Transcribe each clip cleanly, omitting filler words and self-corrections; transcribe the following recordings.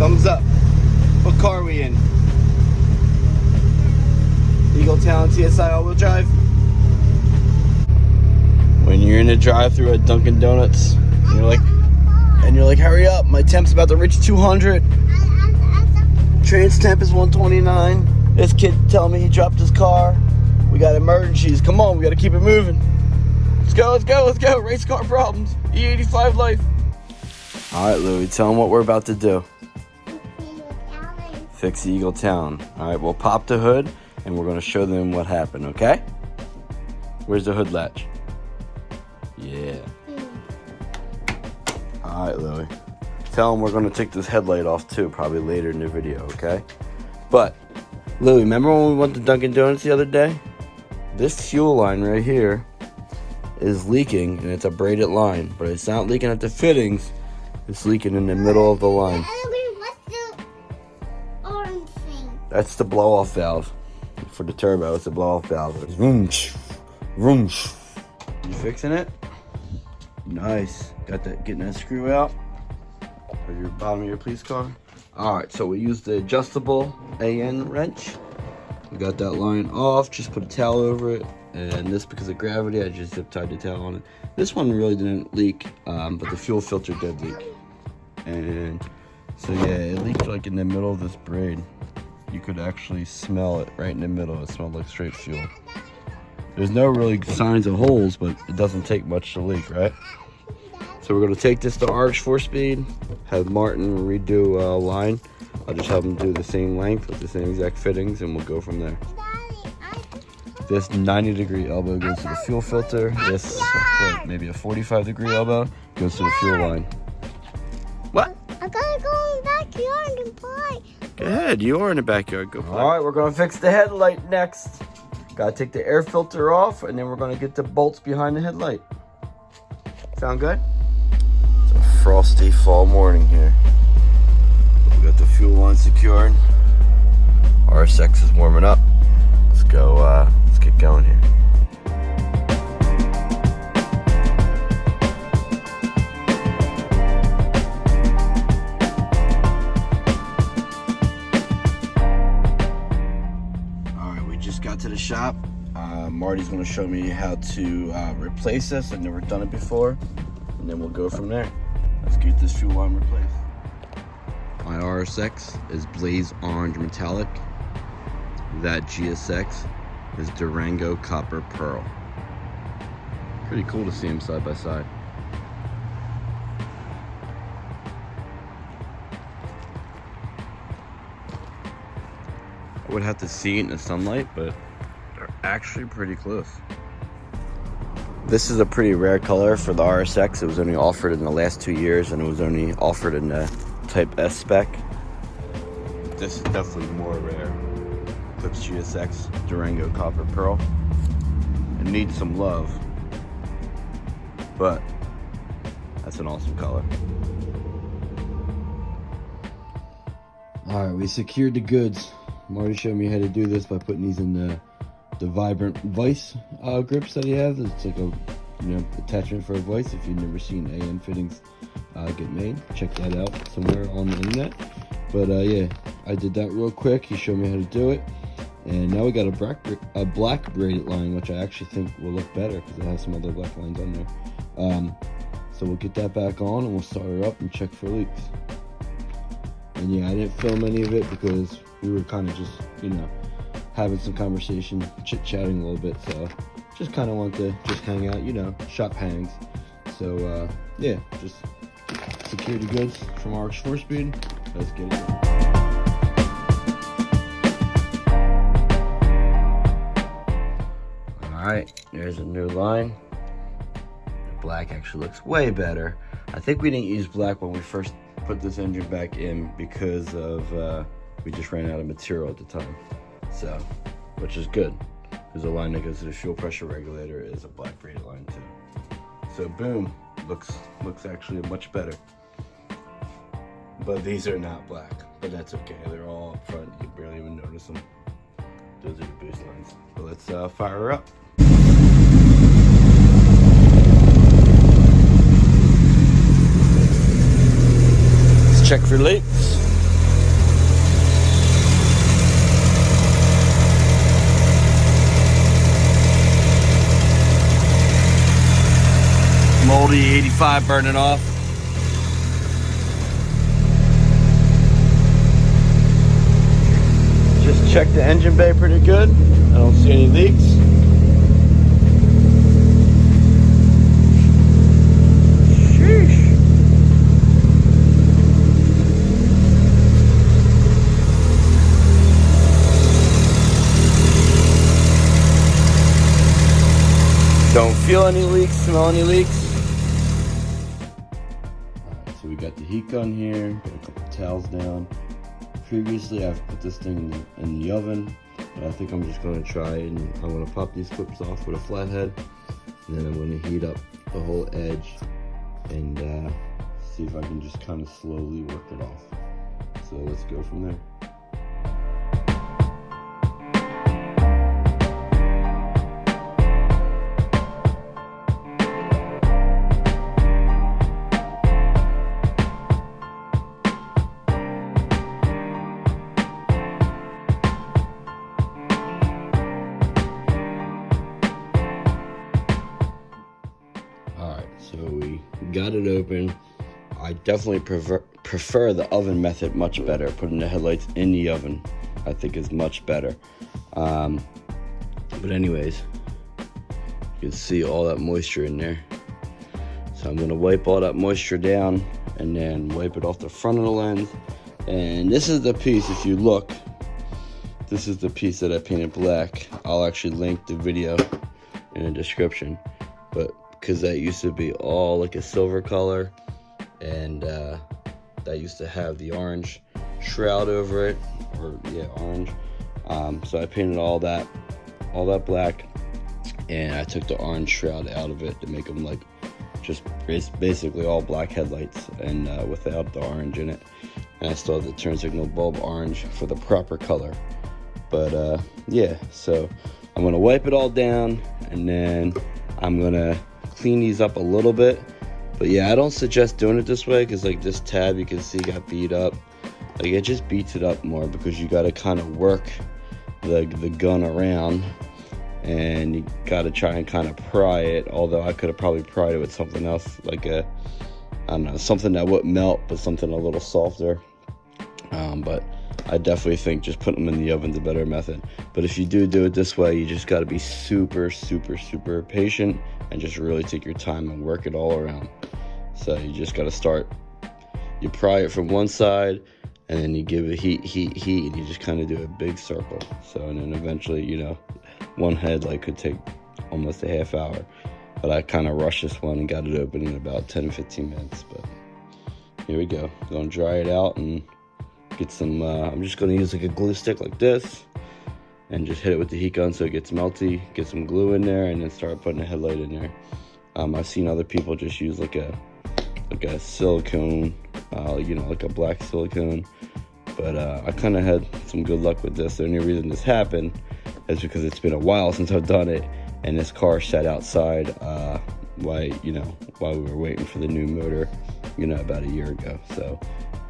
Thumbs up. What car are we in? Eagle Talon TSI all-wheel drive. When you're in a drive-thru at Dunkin' Donuts, you're like, hurry up! My temp's about to reach 200. Trans temp is 129. This kid telling me he dropped his car. We got emergencies. Come on, we got to keep it moving. Let's go, let's go, let's go. Race car problems. E85 life. All right, Louie, tell him what we're about to do. Fix the Eagle Talon. All right, we'll pop the hood, and we're going to show them what happened, okay? Where's the hood latch? Yeah. All right, Louie. Tell them we're going to take this headlight off, too, probably later in the video, okay? But, Louie, remember when we went to Dunkin' Donuts the other day? This fuel line right here is leaking, and it's a braided line. But it's not leaking at the fittings. It's leaking in the middle of the line. That's the blow-off valve for the turbo. It's the blow-off valve. It's vroomsh, vroomsh. You fixing it? Nice. Got that. Getting that screw out of your bottom of your police car. All right. So we used the adjustable AN wrench. We got that line off. Just put a towel over it. And this, because of gravity, I just zip tied the towel on it. This one really didn't leak, but the fuel filter did leak. And so yeah, it leaked like in the middle of this braid. You could actually smell it right in the middle. It smelled like straight fuel. There's no really signs of holes, but it doesn't take much to leak, right? So we're gonna take this to RH 4-speed, have Martin redo a line. I'll just have him do the same length with the same exact fittings, and we'll go from there. This 90-degree elbow goes to the fuel filter. This, maybe a 45-degree elbow, goes to the fuel line. What? I gotta go in the backyard and play. Go ahead, you are in the backyard. Go play. All right, we're gonna fix the headlight next. Gotta take the air filter off, and then we're gonna get the bolts behind the headlight. Sound good? It's a frosty fall morning here. We got the fuel line secured. RSX is warming up. Let's go. Let's get going here. To the shop. Marty's going to show me how to replace this. I've never done it before, and then we'll go from there. Let's get this fuel line replaced. My RSX is blaze orange metallic. That GSX is Durango copper pearl. Pretty cool to see them side by side. I would have to see it in the sunlight, but they're actually pretty close. This is a pretty rare color for the RSX. It was only offered in the last 2 years, and it was only offered in the Type S spec. This is definitely more rare. Clips GSX Durango copper pearl. It needs some love, but that's an awesome color. All right, we secured the goods. Marty showed me how to do this by putting these in the vibrant vice grips that he has. It's like a attachment for a vice. If you've never seen AN fittings get made, check that out somewhere on the internet. But yeah, I did that real quick. He showed me how to do it, and now we got a black braided line, which I actually think will look better because it has some other black lines on there. So we'll get that back on, and we'll start her up and check for leaks. And yeah, I didn't film any of it because we were kind of just, having some conversation, chit-chatting a little bit. So just kind of want to just hang out, shop hangs. So yeah, just secure the goods from RH 4-speed. Let's get it done. All right, there's a new line. The black actually looks way better. I think we didn't use black when we first put this engine back in because of we just ran out of material at the time, so which is good because the line that goes to the fuel pressure regulator is a black braided line too. So boom, looks actually much better. But these are not black, but that's okay. They're all up front. You can barely even notice them. Those are the boost lines. But let's fire her up. Let's check for leaks. moldy 85 burning off. Just checked the engine bay pretty good. I don't see any leaks. Sheesh. Don't feel any leaks, smell any leaks. Alright, so we got the heat gun here, got a couple towels down. Previously I've put this thing in the oven, but I think I'm just going to try and I'm going to pop these clips off with a flathead, and then I'm going to heat up the whole edge and see if I can just kind of slowly work it off. So let's go from there. So we got it open. I definitely prefer the oven method much better. Putting the headlights in the oven, I think, is much better. But anyways, you can see all that moisture in there. So I'm gonna wipe all that moisture down and then wipe it off the front of the lens. And this is the piece, if you look, this is the piece that I painted black. I'll actually link the video in the description. But because that used to be all like a silver color, and that used to have the orange shroud over it, or yeah, orange. So I painted all that black, and I took the orange shroud out of it to make them like just basically all black headlights, and without the orange in it. And I still have the turn signal bulb orange for the proper color. But yeah, so I'm gonna wipe it all down, and then I'm gonna clean these up a little bit. But yeah, I don't suggest doing it this way, because like this tab you can see got beat up. Like it just beats it up more, because you got to kind of work the gun around, and you got to try and kind of pry it. Although I could have probably pried it with something else, like I don't know, something that wouldn't melt, but something a little softer. But I definitely think just putting them in the oven's a better method. But if you do it this way, you just got to be super patient and just really take your time and work it all around. So you just got to start, you pry it from one side, and then you give it heat, and you just kind of do a big circle. So, and then eventually, you know, one headlight could take almost a half hour. But I kind of rushed this one and got it open in about 10-15 minutes. But here we go. Gonna dry it out and get some, I'm just gonna use like a glue stick like this, and just hit it with the heat gun so it gets melty, get some glue in there, and then start putting a headlight in there. I've seen other people just use like a silicone, you know, like a black silicone. But I kind of had some good luck with this. The only reason this happened is because it's been a while since I've done it, and this car sat outside while we were waiting for the new motor, you know, about a year ago. So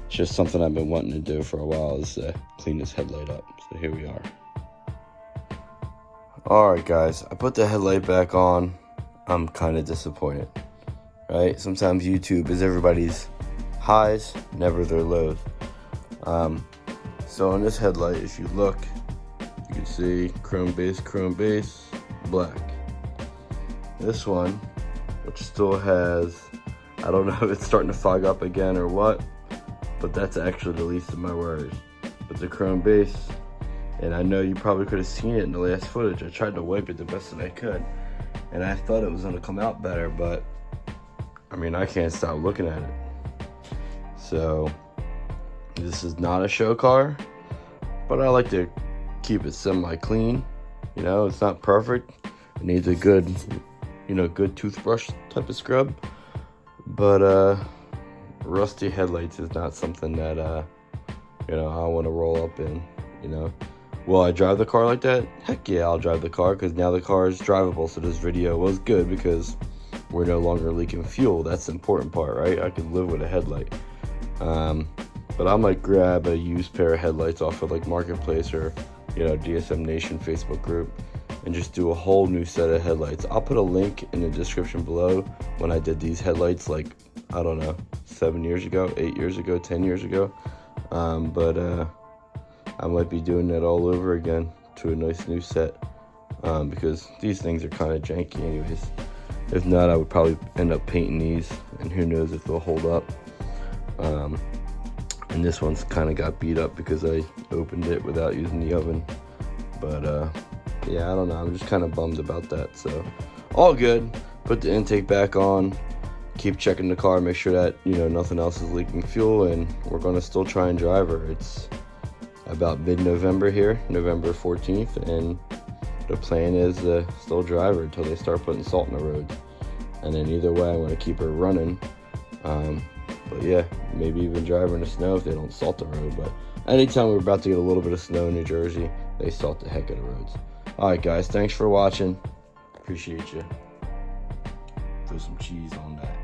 it's just something I've been wanting to do for a while, is clean this headlight up. So here we are. Alright guys, I put the headlight back on. I'm kind of disappointed, right? Sometimes YouTube is everybody's highs, never their lows. So on this headlight, if you look, you can see chrome base, black. This one, which still has, I don't know if it's starting to fog up again or what, but that's actually the least of my worries. But the chrome base, and I know you probably could have seen it in the last footage. I tried to wipe it the best that I could, and I thought it was gonna come out better, but I mean, I can't stop looking at it. So this is not a show car, but I like to keep it semi-clean. You know, it's not perfect. It needs a good, you know, good toothbrush type of scrub. But rusty headlights is not something that you know, I want to roll up in. You know, will I drive the car like that? Heck yeah, I'll drive the car, because now the car is drivable. So this video was good because we're no longer leaking fuel. That's the important part, right? I could live with a headlight. But I might grab a used pair of headlights off of like Marketplace or, you know, DSM Nation Facebook group, and just do a whole new set of headlights. I'll put a link in the description below when I did these headlights, like, I don't know, 7 years ago, 8 years ago, 10 years ago. But I might be doing that all over again to a nice new set, because these things are kind of janky anyways. If not, I would probably end up painting these, and who knows if they'll hold up. And this one's kind of got beat up because I opened it without using the oven. But yeah, I don't know, I'm just kind of bummed about that. So all good. Put the intake back on, keep checking the car, make sure that, you know, nothing else is leaking fuel, and we're going to still try and drive her. It's about mid-November here, November 14th, and the plan is to still drive her until they start putting salt in the roads. And then either way, I want to keep her running. But yeah, maybe even drive her in the snow if they don't salt the road. But anytime we're about to get a little bit of snow in New Jersey, they salt the heck out of the roads. Alright guys, thanks for watching. Appreciate you. Throw some cheese on that.